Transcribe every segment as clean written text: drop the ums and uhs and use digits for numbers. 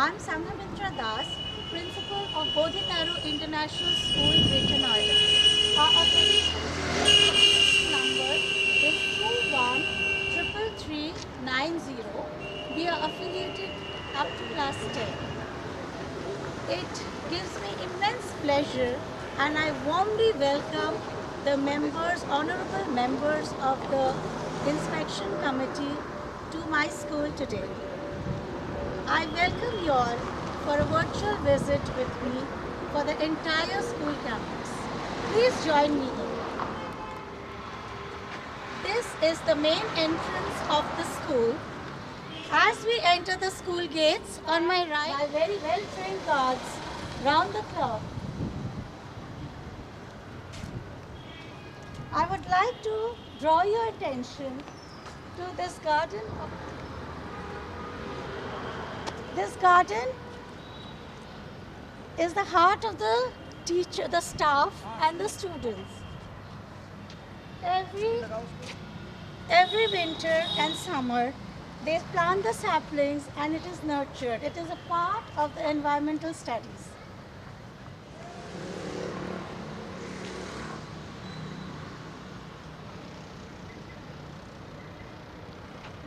I'm Sanghamitra Das, Principal of Bodhinaru International School, Greater Noida. Our affiliation number is 213390. We are affiliated up to class 10. It gives me immense pleasure and I warmly welcome the members, honorable members of the inspection committee to my school today. I welcome you all for a virtual visit with me for the entire school campus. Please join me in. This is the main entrance of the school. As we enter the school gates, on my right are very well-trained guards round the clock. I would like to draw your attention to this garden. This garden is the heart of the teacher, the staff and the students. Every winter and summer, they plant the saplings and it is nurtured. It is a part of the environmental studies.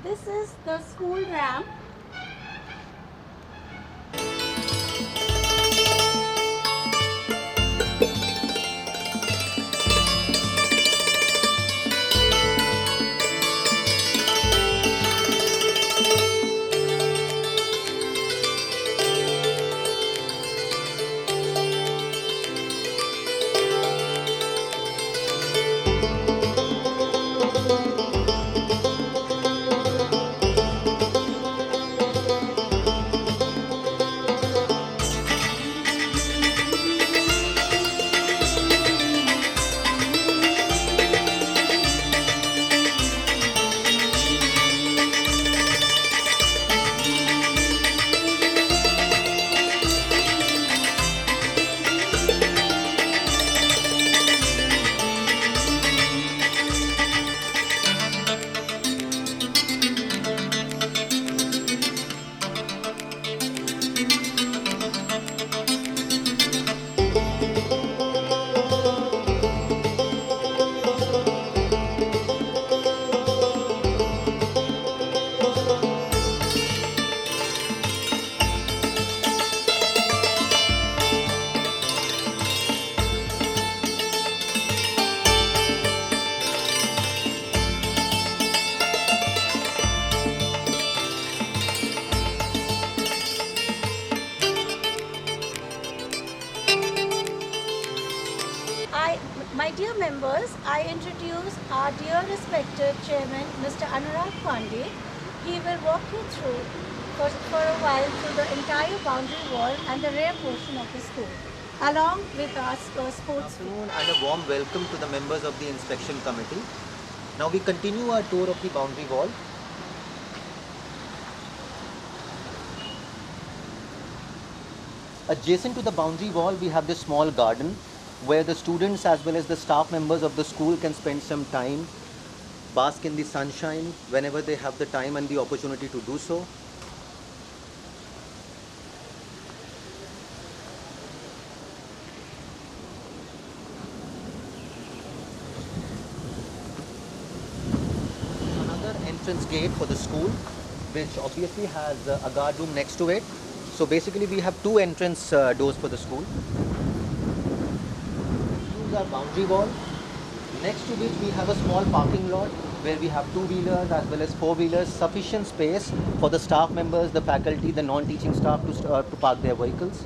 This is the school ramp. My dear members, I introduce our dear respected chairman, Mr. Anurag Pandey. He will walk you through for a while through the entire boundary wall and the rear portion of the school, along with our sports Good afternoon and a warm welcome to the members of the inspection committee. Now we continue our tour of the boundary wall. Adjacent to the boundary wall, we have this small garden where the students as well as the staff members of the school can spend some time, bask in the sunshine whenever they have the time and the opportunity to do so. Another entrance gate for the school, which obviously has a guard room next to it. So basically we have two entrance doors for the school. Our boundary wall, next to which we have a small parking lot where we have two-wheelers as well as four-wheelers, sufficient space for the staff members, the faculty, the non-teaching staff to park their vehicles.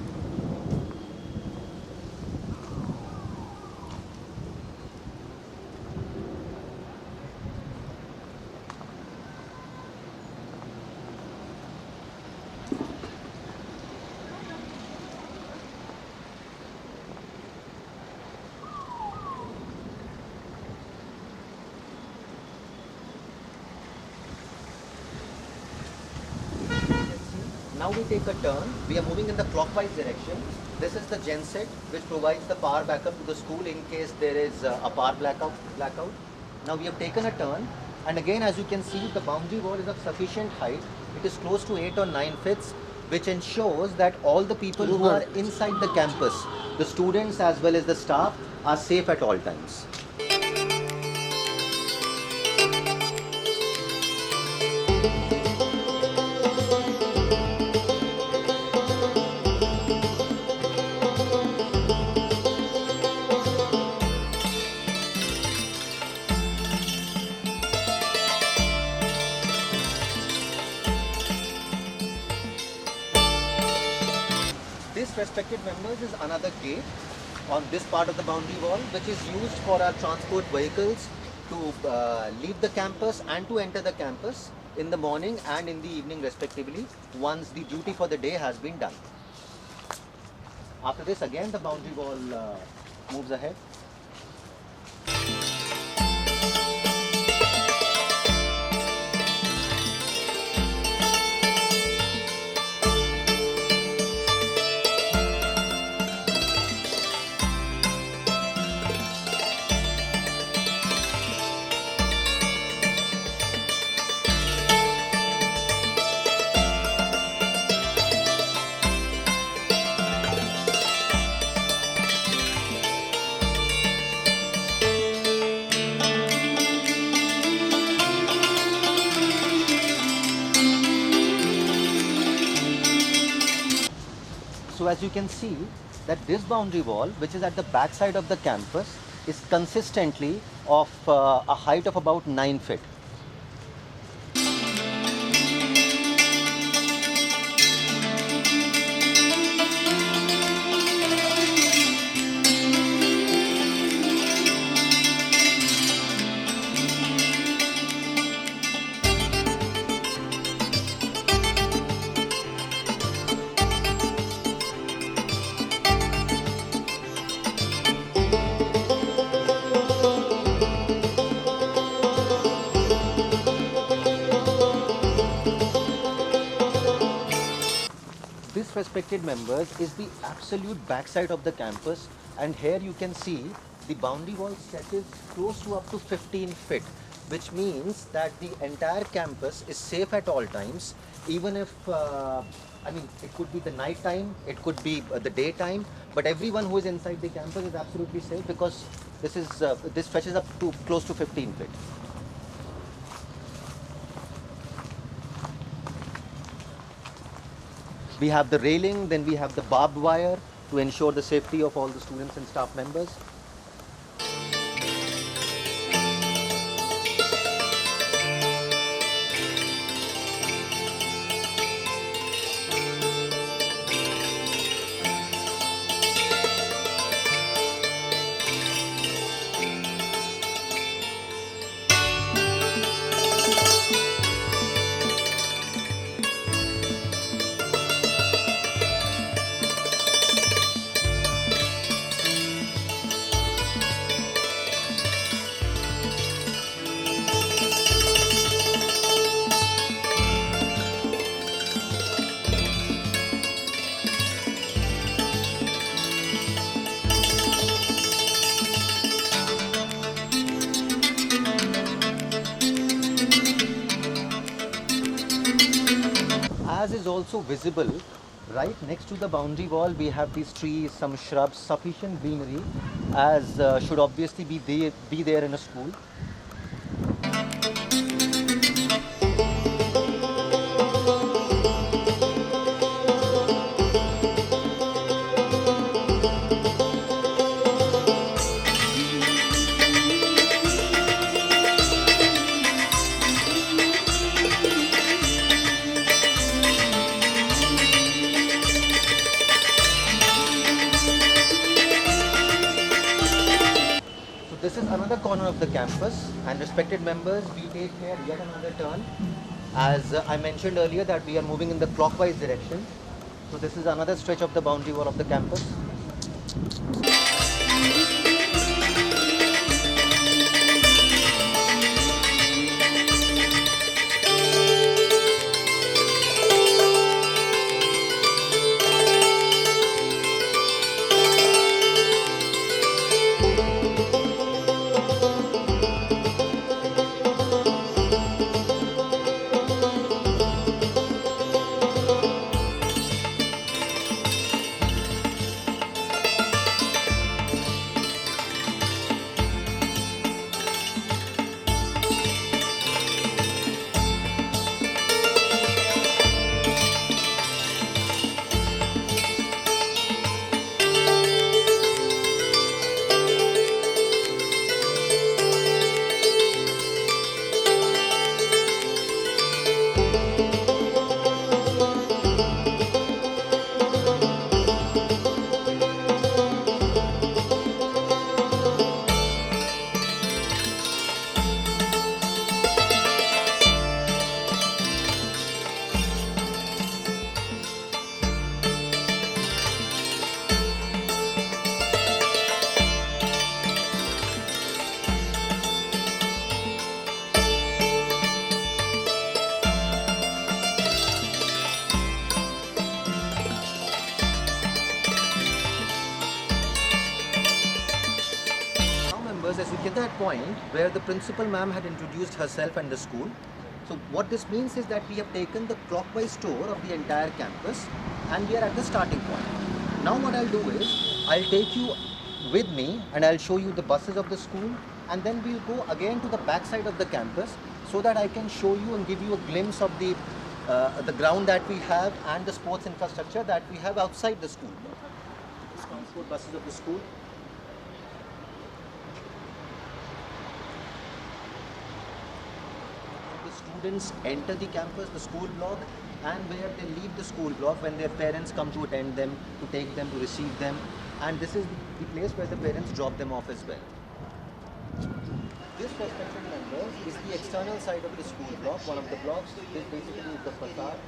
Now we take a turn. We are moving in the clockwise direction. This is the genset which provides the power backup to the school in case there is a power blackout. Now we have taken a turn, and again as you can see the boundary wall is of sufficient height. It is close to 8 or 9 feet which ensures that all the people who are inside the campus, the students as well as the staff, are safe at all times. This, respected members, is another gate on this part of the boundary wall, which is used for our transport vehicles to leave the campus and to enter the campus in the morning and in the evening respectively, once the duty for the day has been done. After this, again the boundary wall moves ahead. So as you can see that this boundary wall, which is at the back side of the campus, is consistently of a height of about 9 feet. This, respected members, is the absolute backside of the campus, and here you can see the boundary wall stretches close to up to 15 feet, which means that the entire campus is safe at all times, even if it could be the night time, it could be the daytime, but everyone who is inside the campus is absolutely safe because this stretches up to close to 15 feet. We have the railing, then we have the barbed wire to ensure the safety of all the students and staff members. As is also visible, right next to the boundary wall, we have these trees, some shrubs, sufficient greenery, as should obviously be there in a school. This is another corner of the campus, and respected members, we take here yet another turn. As I mentioned earlier that we are moving in the clockwise direction. So this is another stretch of the boundary wall of the campus. point where the principal ma'am had introduced herself and the school. So what this means is that we have taken the clockwise tour of the entire campus and we are at the starting point. Now what I'll do is, I'll take you with me and I'll show you the buses of the school, and then we'll go again to the back side of the campus so that I can show you and give you a glimpse of the ground that we have and the sports infrastructure that we have outside the school. Transport buses of the school. The students enter the campus, the school block, and where they leave the school block when their parents come to attend them, to take them, to receive them, and this is the place where the parents drop them off as well. This perspective, members, is the external side of the school block, one of the blocks. This basically is the facade.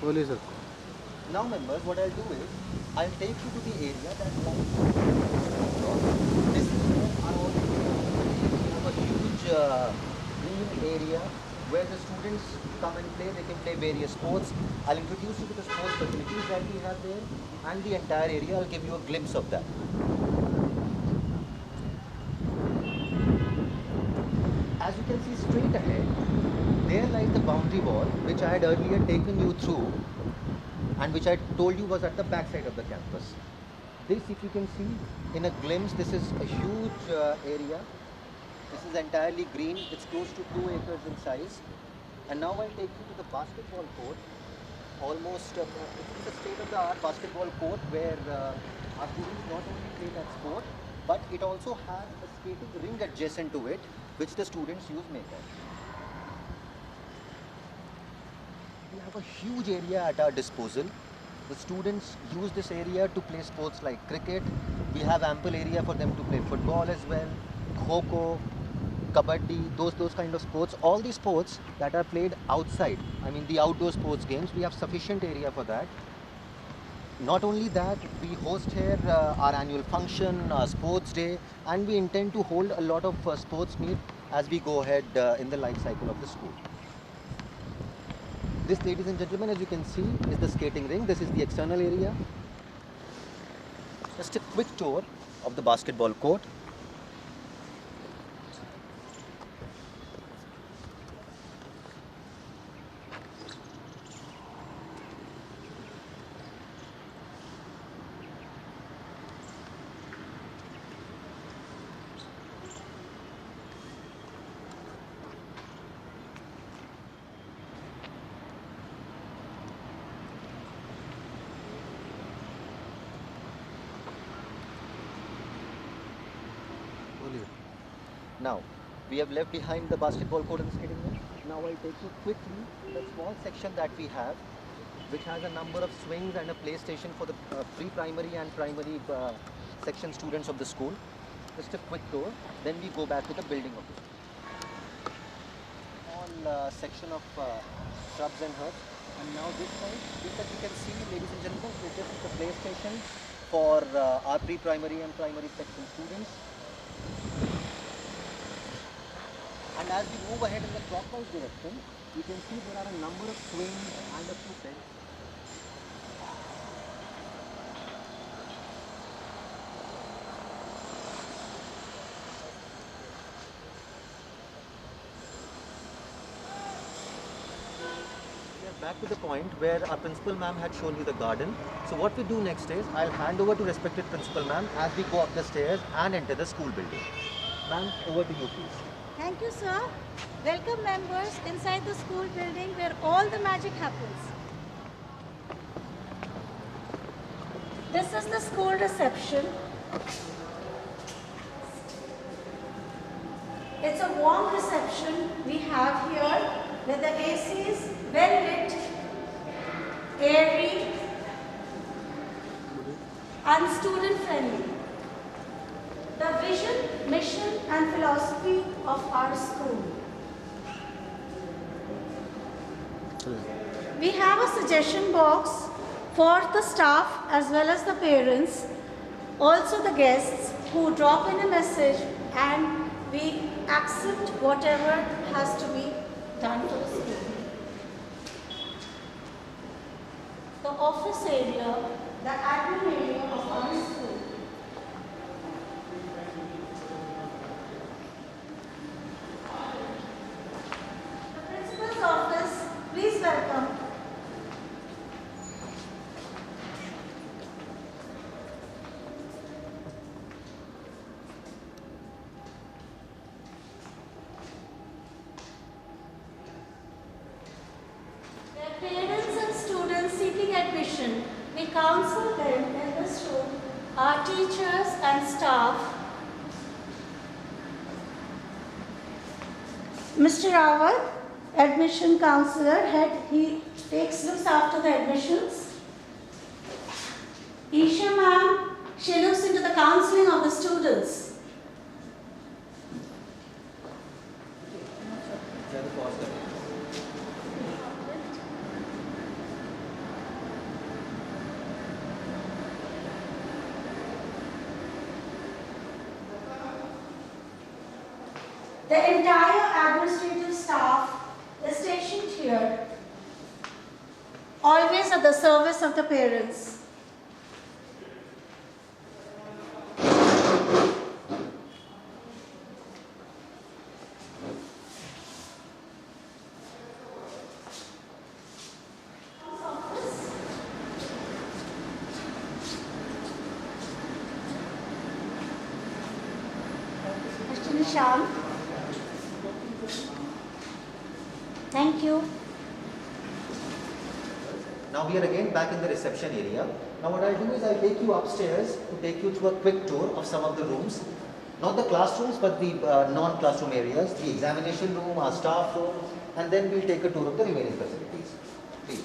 बोलिए sir. Now, members, what I'll do is, I'll take you to the area that lies. This is around a huge green area where the students come and play. They can play various sports. I'll introduce you to the sports facilities that we have there and the entire area. I'll give you a glimpse of that. As you can see straight ahead, there lies the boundary wall which I had earlier taken you through and which I told you was at the back side of the campus. This, if you can see in a glimpse, this is a huge area. This is entirely green. It's close to 2 acres in size. And now I'll take you to the basketball court. Almost, it's a state-of-the-art basketball court where our students not only play that sport, but it also has a skating ring adjacent to it, which the students use makeup. We have a huge area at our disposal. The students use this area to play sports like cricket. We have ample area for them to play football as well, kho-kho, kabaddi, those kind of sports. All these sports that are played outside, I mean the outdoor sports games, we have sufficient area for that. Not only that, we host here our annual function, sports day, and we intend to hold a lot of sports meet as we go ahead in the life cycle of the school. This, ladies and gentlemen, as you can see, is the skating ring. This is the external area. Just a quick tour of the basketball court. Now, we have left behind the basketball court and the skating ring. Now I'll take you quickly to the small section that we have, which has a number of swings and a play station for the pre-primary and primary section students of the school. Just a quick tour, then we go back to the building of the school. Small section of shrubs and herbs. And now this side, this as you can see, ladies and gentlemen, is just the play station for our pre-primary and primary section students. And as we move ahead in the clockwise direction, you can see there are a number of swings and a few beds. We are back to the point where our principal ma'am had shown you the garden. So what we do next is, I'll hand over to respected principal ma'am as we go up the stairs and enter the school building. Ma'am, over to you please. Thank you, sir. Welcome members inside the school building where all the magic happens. This is the school reception. It's a warm reception we have here where the AC is well lit, airy, and student friendly. The vision, mission and philosophy of our school. We have a suggestion box for the staff as well as the parents, also the guests who drop in a message, and we accept whatever has to be done for the school. The the office area, the admin area of our school. The principal's office, please welcome. Their parents and students seeking admission, we counsel them in this room, our teachers and staff. Mr. Rawat, admission counselor, he looks after the admissions. Isha ma'am, she looks into the counseling of the students. The entire administrative staff is stationed here, always at the service of the parents. Mr. Nishan. Thank you. Now we are again back in the reception area. Now what I'll do is I'll take you upstairs to take you through a quick tour of some of the rooms. Not the classrooms but the non-classroom areas, the examination room, our staff room, and then we'll take a tour of the remaining facilities. Please.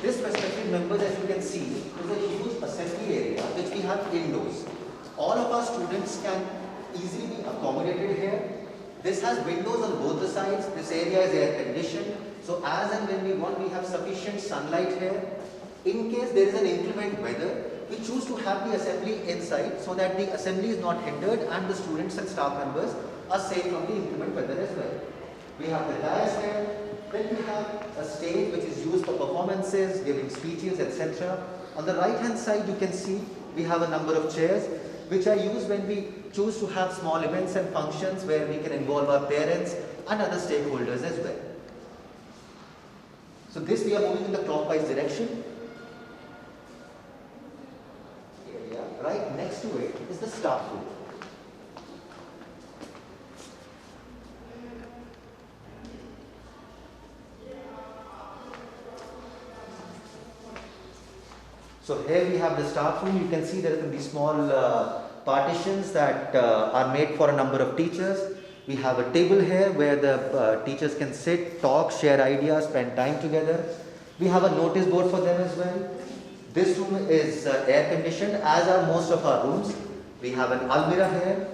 This respective members, as you can see, is a huge assembly area which we have indoors. All of our students can easily be accommodated here. This has windows on both the sides. This area is air conditioned. So as and when we want, we have sufficient sunlight here. In case there is an inclement weather, we choose to have the assembly inside so that the assembly is not hindered and the students and staff members are safe from the inclement weather as well. We have the dais here. Then we have a stage which is used for performances, giving speeches, etc. On the right hand side you can see we have a number of chairs which are used when we choose to have small events and functions where we can involve our parents and other stakeholders as well. So this we are moving in the clockwise direction. Area. Right next to it is the staff room. So here we have the staff room. You can see there are these small partitions that are made for a number of teachers. We have a table here where the teachers can sit, talk, share ideas, spend time together. We have a notice board for them as well. This room is air conditioned, as are most of our rooms. We have an almirah here,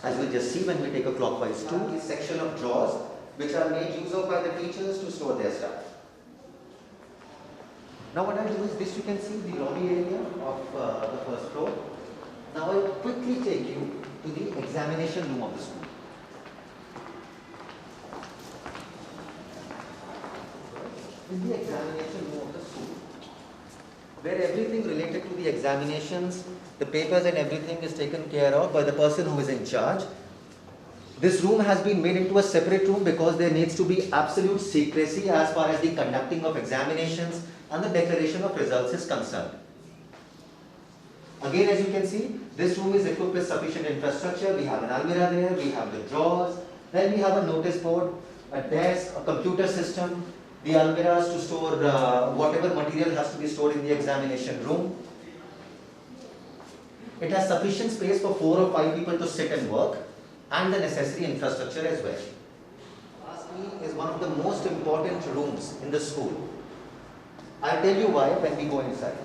as we'll just see when we take a clockwise tour. A section of drawers which are made use of by the teachers to store their stuff. Now what I'll do is this, you can see the lobby area of the first floor. Now I'll quickly take you to the examination room of the school. In the examination room of the school, where everything related to the examinations, the papers and everything is taken care of by the person who is in charge. This room has been made into a separate room because there needs to be absolute secrecy as far as the conducting of examinations and the declaration of results is concerned. Again, as you can see, this room is equipped with sufficient infrastructure. We have an almirah there, we have the drawers, then we have a notice board, a desk, a computer system, the almirahs to store whatever material has to be stored in the examination room. It has sufficient space for 4 or 5 people to sit and work, and the necessary infrastructure as well. Lastly is one of the most important rooms in the school. I'll tell you why when we go inside.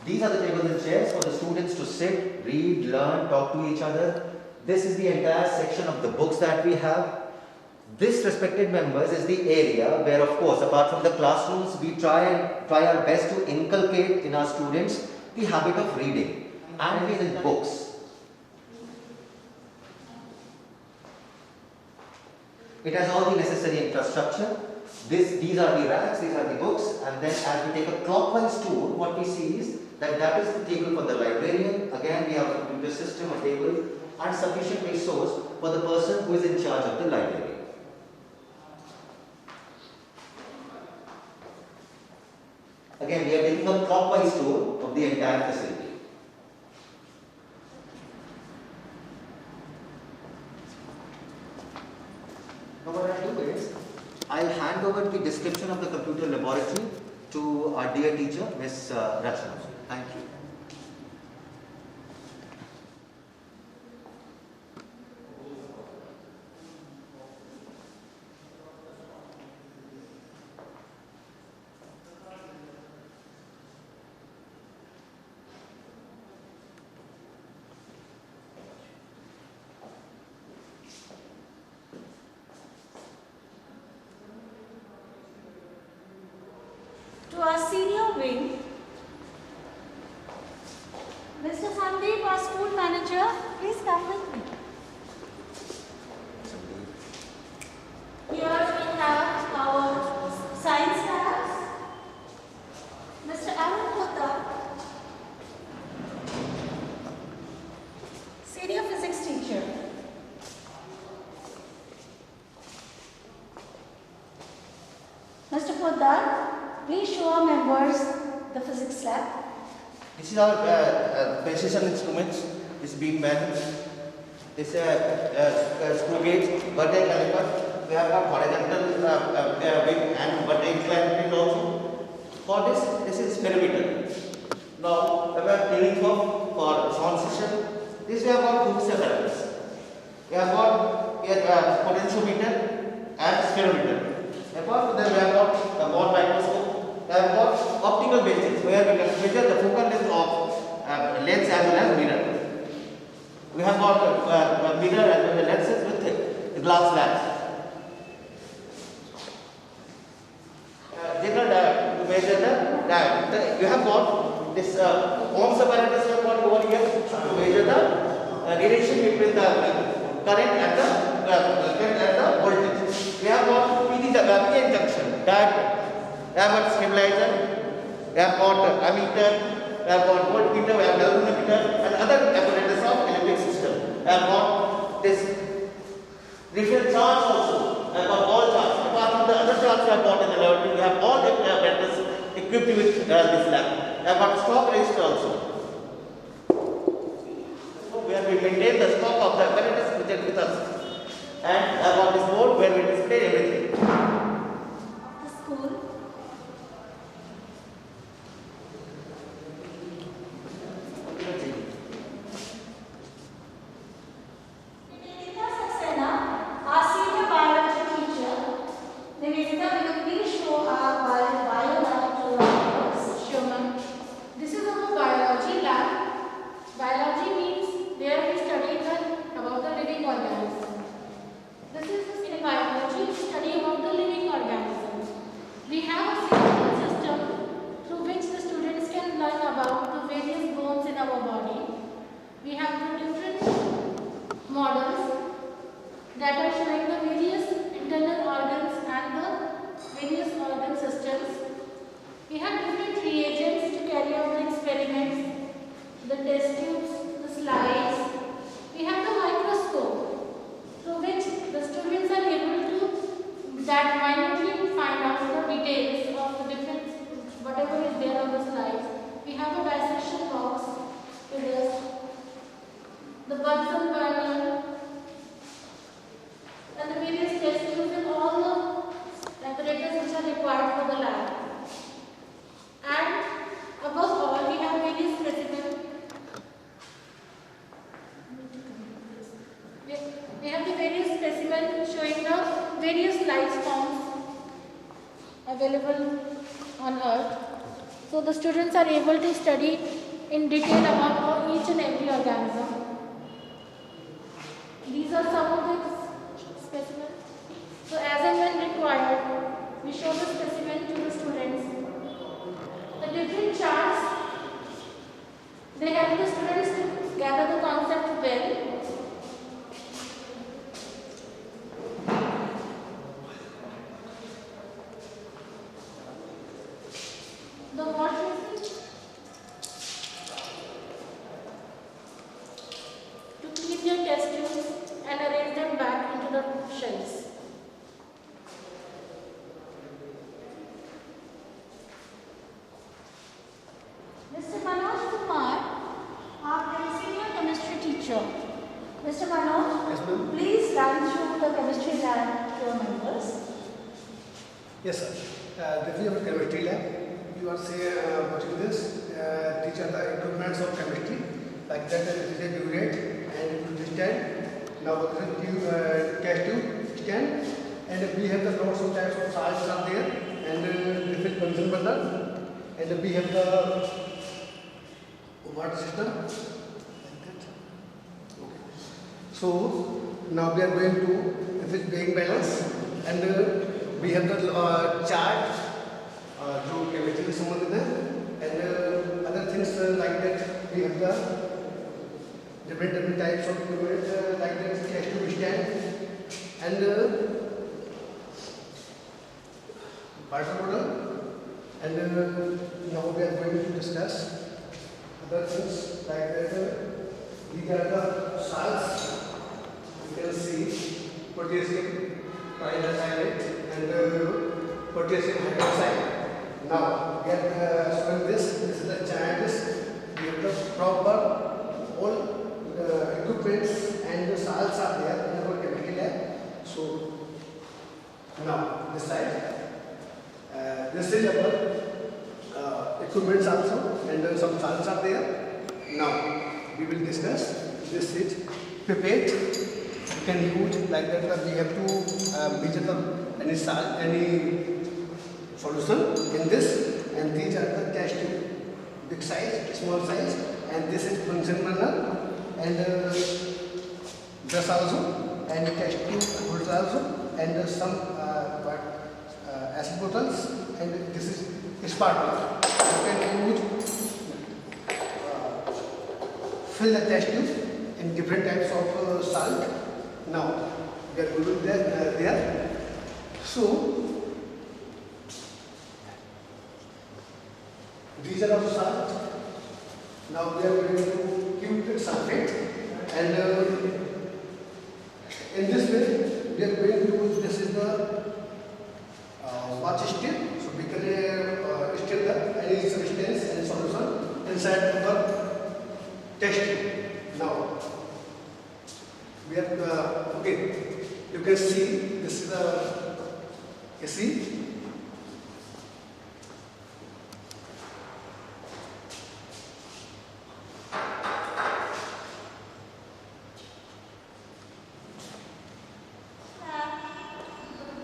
These are the tables and chairs for the students to sit, read, learn, talk to each other. This is the entire section of the books that we have. This, respected members, is the area where, of course, apart from the classrooms, we try our best to inculcate in our students the habit of reading. and in books. It has all the necessary infrastructure. These are the racks, these are the books, and then as we take a clockwise tour, what we see is that is the table for the librarian. Again, we have a computer system, a table, and sufficient resource for the person who is in charge of the library. Again, we are taking a clockwise tour of the entire facility. Now what I'll do is, I'll hand over the description of the computer laboratory to our dear teacher, Ms. Rachna. Thank you. To our senior wing, Mr. Sandeep, our school manager, please come with me. Here we have our science labs, Mr. Alan Kota, senior physics teacher. Mr. Poddar, please show our members the physics lab. This is our precision instruments, this beam band, this screw gauge, vertical caliper. We have got horizontal beam and vertical inclined also. For this is perimeter. Now we are cleaning for sound system. This we have got two separate. We have got here potentiometer and spirometer. Apart from that, we have got the ball microscope. We have got optical benches where we can measure the focal length of lens as well as mirror. We have got a mirror as well as lenses with glass slabs. To measure the diameter. You have got this Ohm's apparatus you have got over here to measure the relation between the current and the voltage. We have got PN junction, diode, we have got stabilizer, we have got ammeter, we have got voltmeter, we have galvanometer, and other apparatus of electric system. We have got this different charts also. We have got all charts. Apart from the other charts we have got in the laboratory, we have all the apparatus equipped with this lab. We have got stock register also, where we maintain the stock of the apparatus which is with us. And I have got this board where we display everything. The school. Nivedita Saxena, our senior biology teacher. Nivedita, will you please show our bio lab to our viewers? Sure, ma'am. This is our biology lab. Biology means where we study about the living organisms. This is in biology, we study about the living organisms. We have a simple system through which the students can learn about the various bones in our body. We have the different models that are showing the various internal organs and the various organ systems. We have different reagents to carry out the experiments, the test tubes, the slides. We have the microscope through which the students are able to minutely find out the details of the different whatever is there on the slides. We have a dissection box with us, the Bunsen burner, and the various test tubes and all the apparatus which are required for the lab. And above all, we have various specimens. We have the various specimens showing the various life forms available on Earth. So the students are able to study in detail about each and every organism. These are some of the specimens. So as and when required, we show the specimen to the students. The different charts, they have like the students to gather the concept well. The what is it? To keep your test tubes and arrange them back into the shelves. Mr. Manoj Kumar, our senior chemistry teacher. Mr. Manoj, Yes, ma'am. please run through the chemistry lab to our members. Yes, sir. This is our chemistry lab. You are watching this. These are the equipments of chemistry. Like that, this is a burette and this stand. Now this is test tube stand, and we have the lots of types of salts are there, and this is Bunsen burner, and we have the water system. Like that. Okay. So now we are going to this is weighing balance, and we have the chart जो chemistry से संबंधित है, and other things like that. We have the different types of equipment like that test tube stand, and water bottle, and now we are going to discuss other things like that. These are the salts. You can see potassium trihydroxide and potassium hydroxide. Now we are showing this. This is the giant disk. We have the proper all equipments and the salts are there in our chemical lab. So now this side, this is our equipments also, and some salts are there. Now we will discuss this is pipette. You can use like that. We have to measure the any salt, any solution in this, and these are the test tube, big size, small size, and this is Bunsen burner, and this also, and test tube holes also, and some acid bottles, and this is spatula. You can use fill the test tube in different types of salt. Now we are going to there. So these are also salt. Now we are going to cupric sulfate, and in this way we are going to this is the watch stick. So we can stick the any substance and solution inside our test tube. Now we are okay. You can see this is the AC.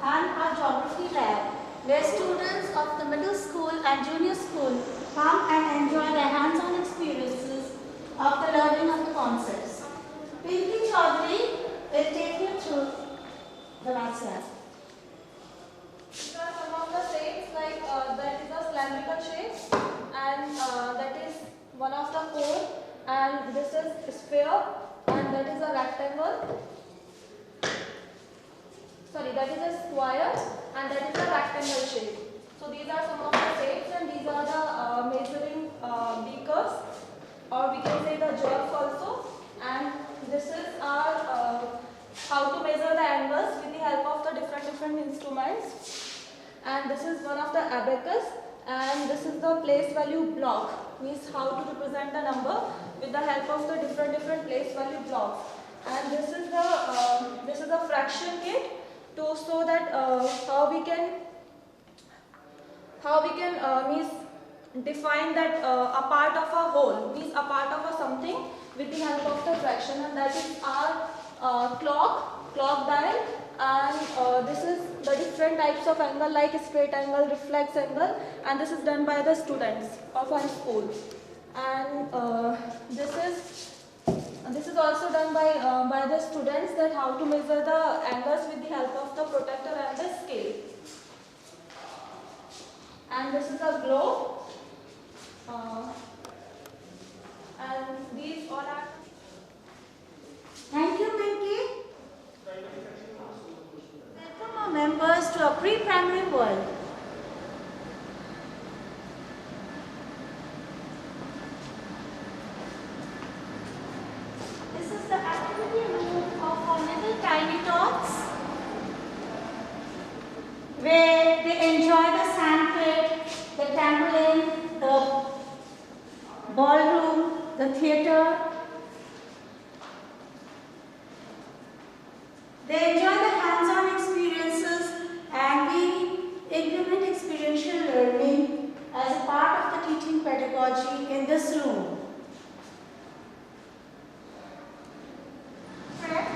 And our geography lab, where students of the middle school and junior school come and enjoy their hands-on experiences of the learning of the concepts. Pinky Chaudhary will take you through the maths lab. These are some of the shapes like that is a cylindrical shape, and that is one of the cone, and this is sphere, and that is a rectangle. Sorry, that is a square, and that is a rectangle shape. So these are some of the shapes, and these are the measuring beakers, or we can say the jugs also. And this is our how to measure the angles with the help of the different instruments. And this is one of the abacus, and this is the place value block, means how to represent the number with the help of the different place value blocks. And this is the fraction gate to show that how we can means define that a part of a whole, means a part of a something with the help of the fraction, and that is our clock dial. And this is the different types of angle like straight angle, reflex angle, and this is done by the students of our school. And this is also done by the students, that how to measure the angles with the help of the protractor and the scale. And this is a globe, and members to a pre-primary world. This is the activity room of our little tiny tots, where they enjoy the sandpit, the trampoline, the ballroom, the theatre. They enjoy the hands-on experiences, and we implement experiential learning as a part of the teaching pedagogy in this room. Fred?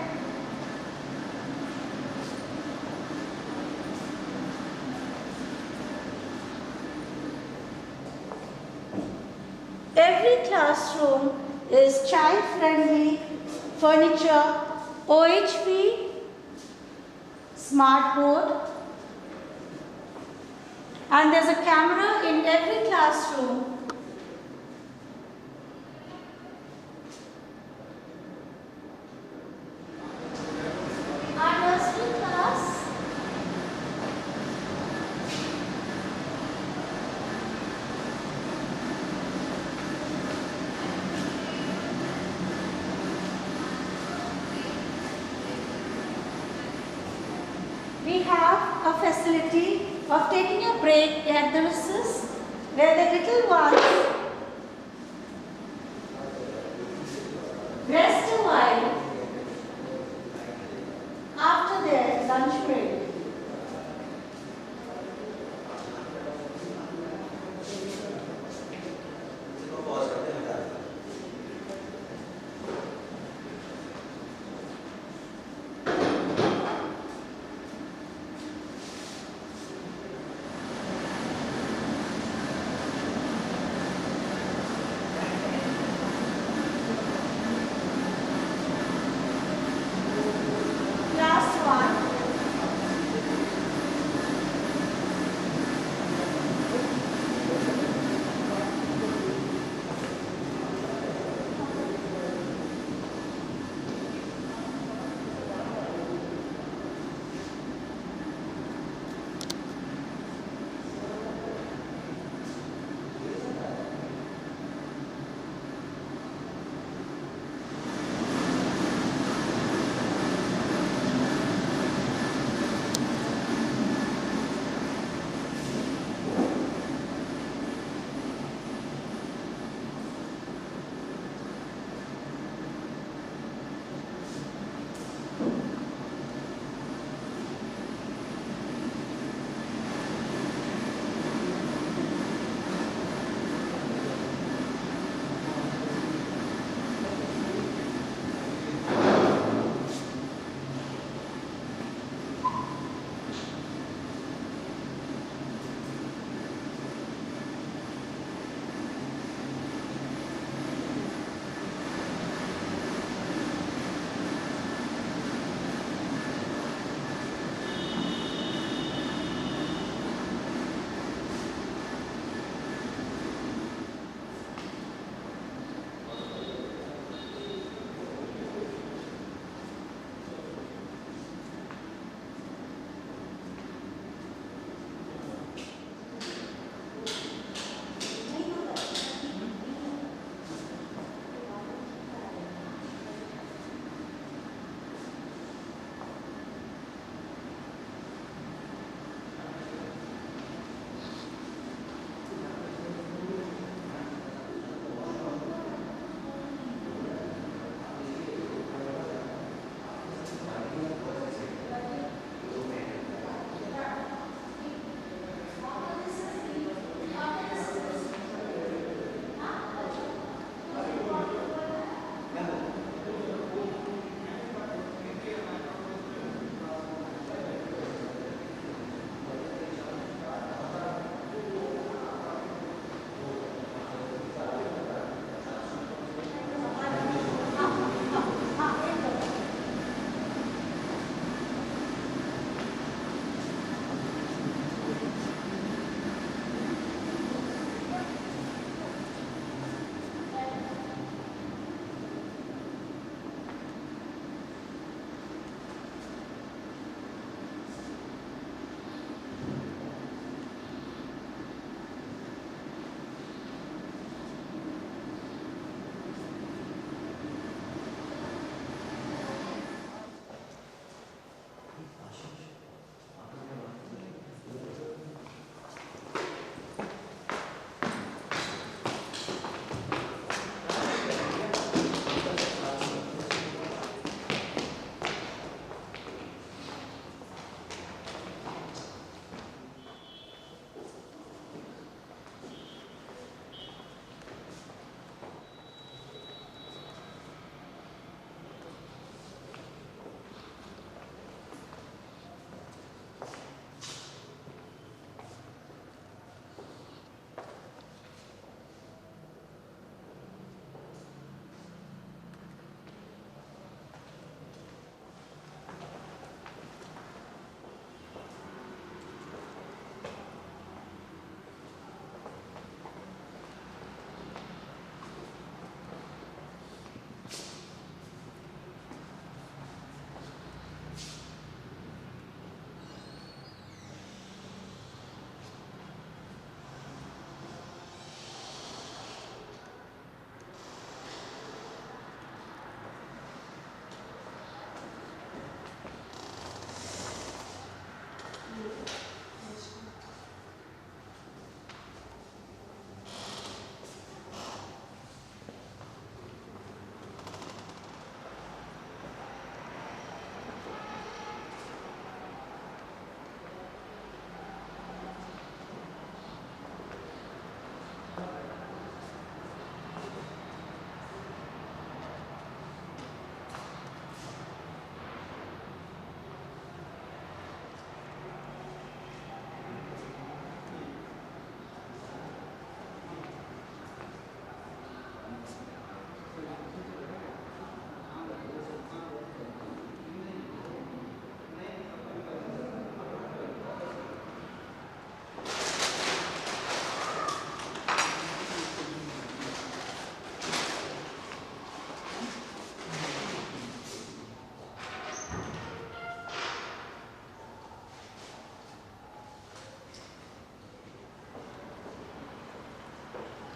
Every classroom is child-friendly furniture, OHP, smart board, and there's a camera in every classroom. Our nursery class we have a facility of taking a break at the recess, where the little ones rest a while after their lunch break.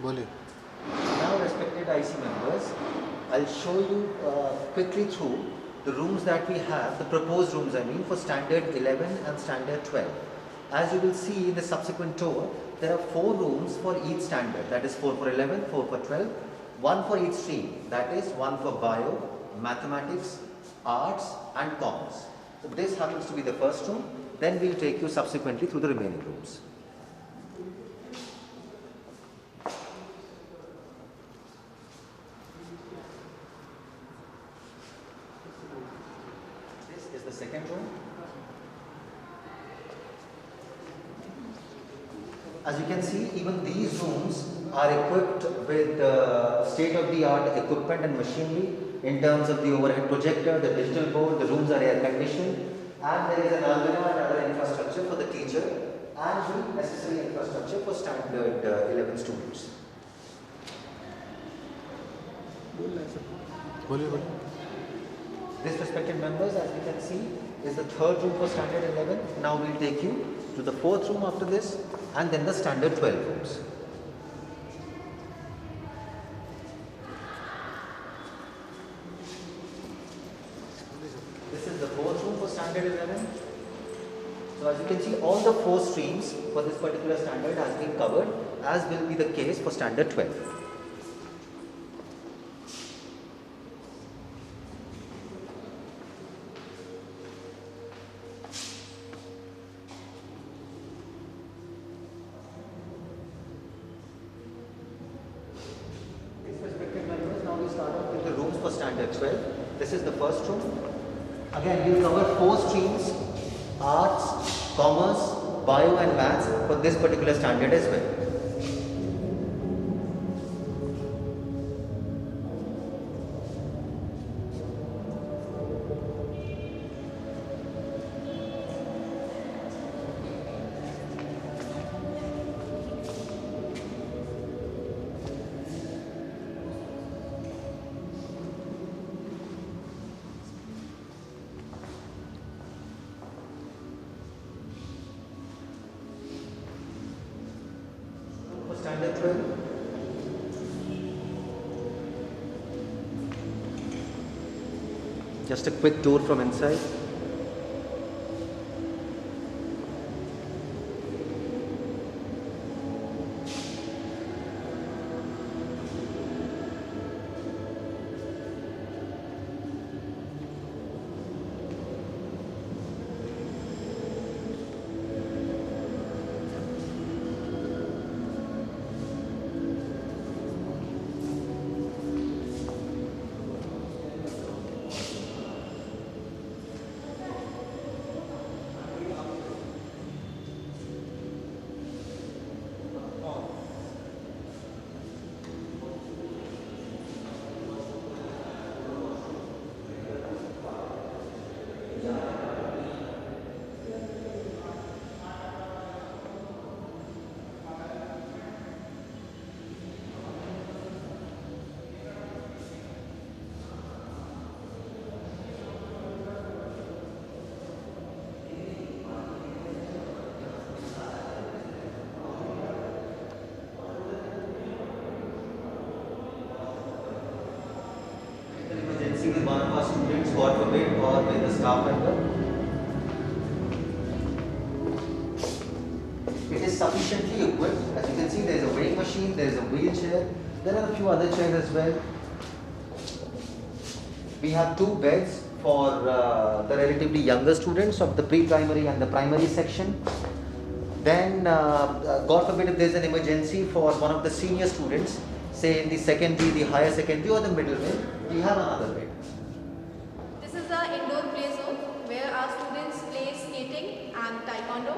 बोलिए. Now, respected IC members, I'll show you quickly through the rooms that we have, the proposed rooms I mean, for standard 11 and standard 12. As you will see in the subsequent tour, there are 4 rooms for each standard, that is 4 for 11, 4 for 12, 1 for each stream, that is 1 for bio, mathematics, arts and commerce. So this happens to be the first room, then we'll take you subsequently through the remaining rooms. This is the second room. As you can see, even these rooms are equipped with state-of-the-art equipment and machinery in terms of the overhead projector, the digital board, the rooms are air conditioned, and there is an almirah and other infrastructure for the teacher and the necessary infrastructure for standard 11 students. बोलिए. This, respected members, as you can see, is the third room for standard 11. Now we'll take you to the fourth room after this, and then the standard 12 rooms. This is the fourth room for standard 11. So as you can see, all the 4 streams for this particular standard has been covered, as will be the case for standard 12. For standard 12. This is the first room. Again, we will cover 4 streams, arts, commerce, bio and maths for this particular standard as well. Standard 12. Just a quick tour from inside. With one of our students, God forbid, or with a staff member. It is sufficiently equipped. As you can see, there is a weighing machine, there is a wheelchair, there are a few other chairs as well. We have 2 beds for the relatively younger students of the pre-primary and the primary section. Then, God forbid, if there is an emergency for one of the senior students, say in the secondary, the higher secondary or the middle bed, we have another bed. This is the indoor play zone where our students play skating and taekwondo.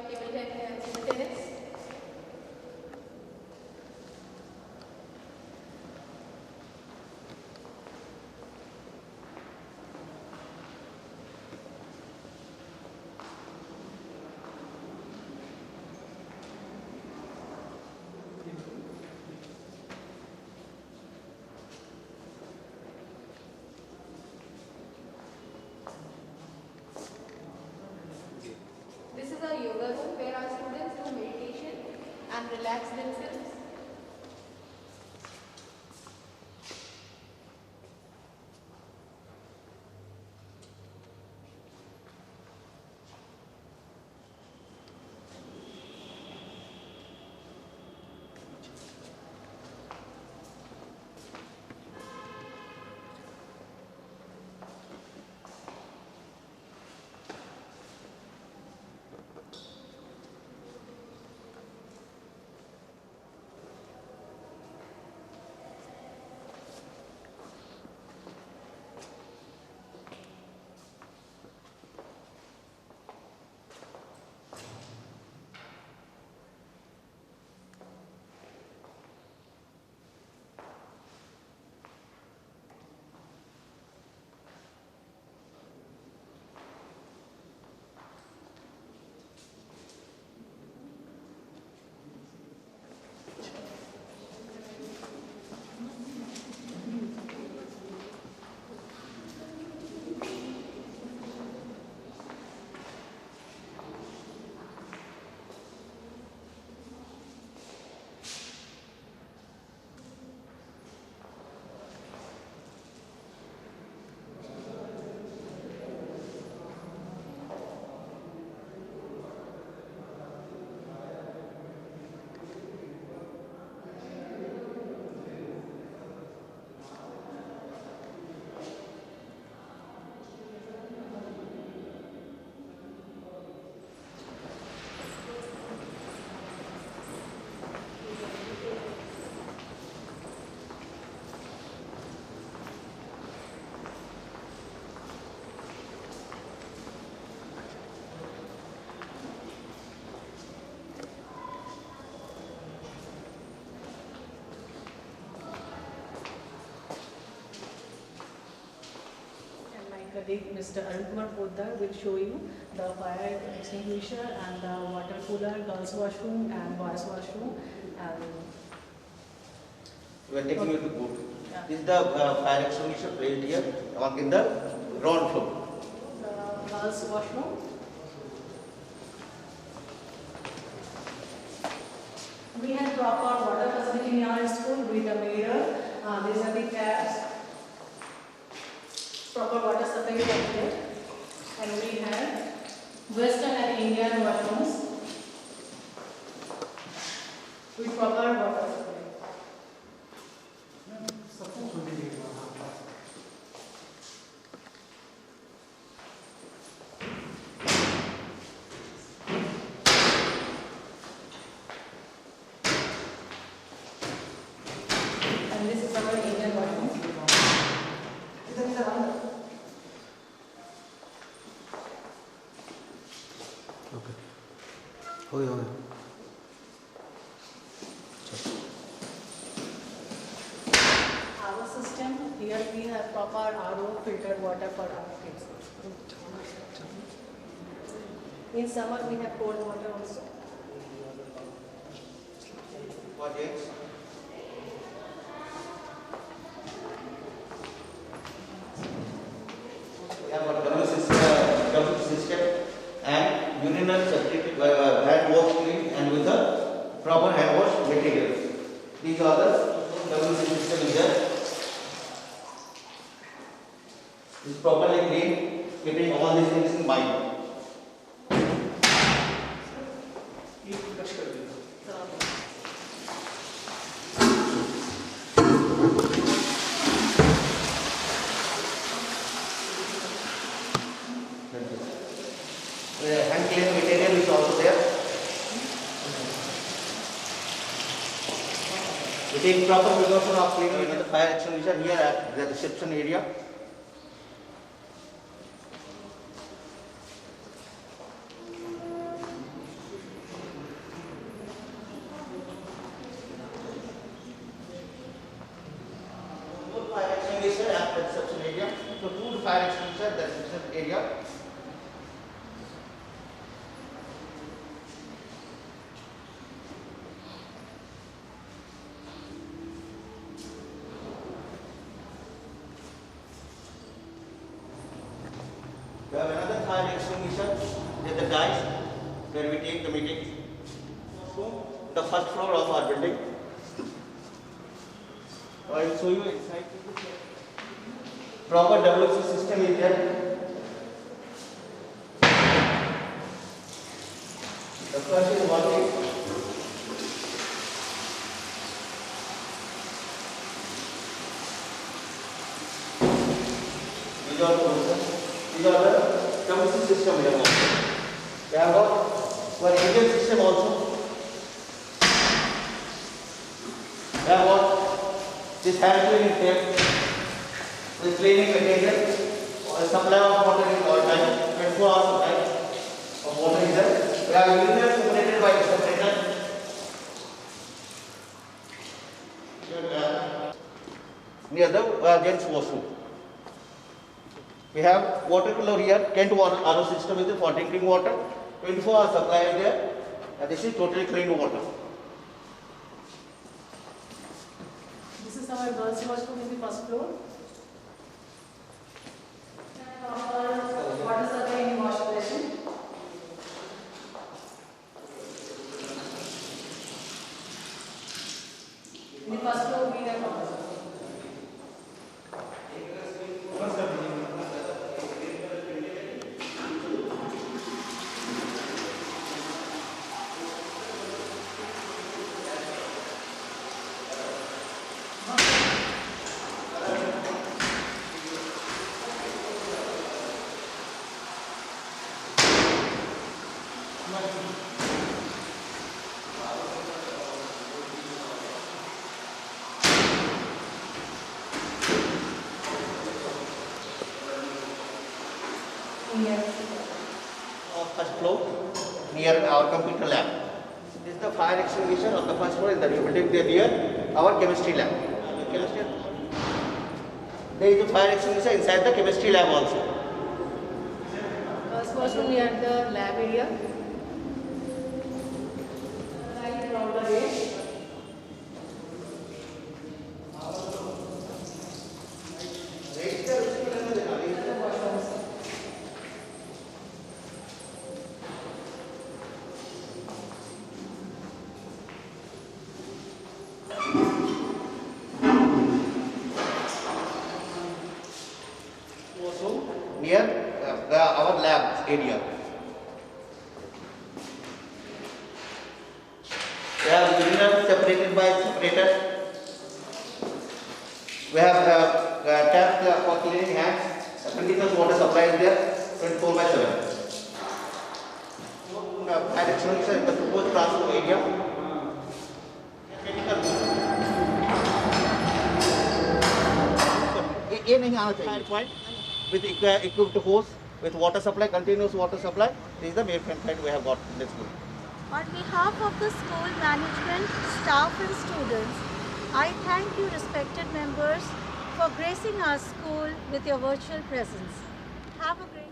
Table tennis. relax themselves. Colleague Mr. Arun Kumar Poddar will show you the fire extinguisher and the water cooler, girls washroom and boys washroom. And We are taking you to boat. Yeah. This is the fire extinguisher placed here in the ground floor. the girls washroom. We have proper water facility in our school with a mirror. These are the taps. Proper water supply is there. And we have Western and Indian washrooms with proper water supply. And this is our Indian washroom. हो गया Our system, here we have proper RO filtered water for our kids. In summer we have cold water also. For gents. We have a W system and urinal septic hand wash clean and with the proper hand wash material. These are the WC system is there. Is properly clean, keeping all these things in mind. The hand clean material is also there. We take proper precaution of cleaning the fire extinguisher here at the reception area. Two fire extinguisher at the reception area. So two fire extinguisher at the reception area. We have another fire extinguisher with the dice where we take the meeting. So the first floor of our building. I will show you inside. Proper WC system is there. The flush is working. These are the WC system here. We have got one engine system also. We have got this hand cleaning tape with cleaning material. Supply of water is all time. 24 hours supply of water is there. We have units separated by separator. Near the gents washroom. We have water cooler here. Kent water RO system is there for drinking water. 24 hours supply is there. And this is totally clean water. This is our girls' washroom in the first floor. Water supply in wash basin. In the first floor, we have First floor near our computer lab. This is the fire extinguisher on the first floor in the building near our chemistry lab. There is a fire extinguisher inside the chemistry lab also. girls' washroom near the lab area. Right around the gate. Near our lab area. We have urinal separated by separator. We have tap for cleaning hands. Continuous water supply is there 24/7. Fire extinguisher in the proposed classroom area. ये नहीं आना चाहिए point with equipped hose with water supply, continuous water supply. This is the main point we have got in this school. On behalf of the school management, staff and students, I thank you respected members for gracing our school with your virtual presence. Have a great